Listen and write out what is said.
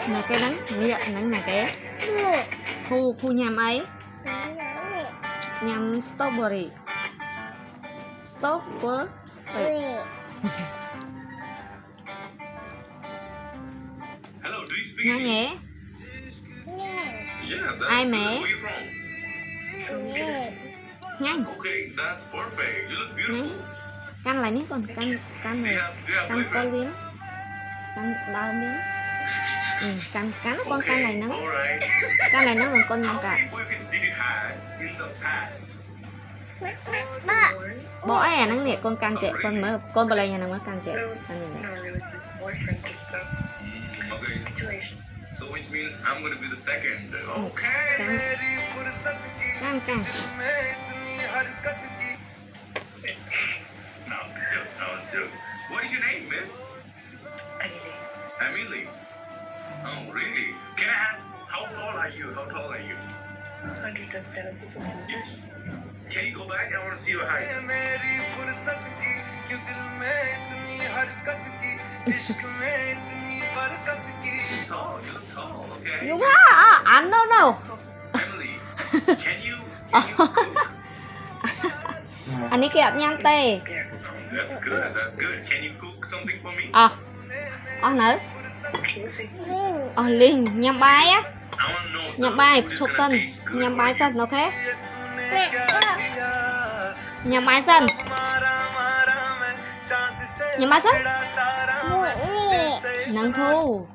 Là cái nắng nghĩa nắng là cái Phu nhầm ấy. Nhầm strawberry. Strawberry. Nghe nhé. Ai mẹ? Nhanh. Nhanh. Căn lại nhé con, căn này. Căn con viên. Căn đau miếng. Căn con căn này nó. Căn này nó còn con nhầm cả. Bỏ à nắng nè con căn trẻ con mới con bờ này nhà nó mới căn trẻ căn này này. So which means I'm going to be the second. Okay. Căn. No, it's joke. What is your name, miss? Emily. Oh, really? Can I ask, how tall are you? 170 centimeters. Can you go back? I want to see your height. Tall, you look tall, okay? You are anh đâu. Emily, can you cook? Anh ấy kẹt nhang tê. That's good. Can you cook something for me? Nữ. Linh nhằm bài á. I want to know. Nhằm bài chụp sân. Nhằm bài sân, ok? Nhằm bài sân. Nhằm bài sân. Nâng thu.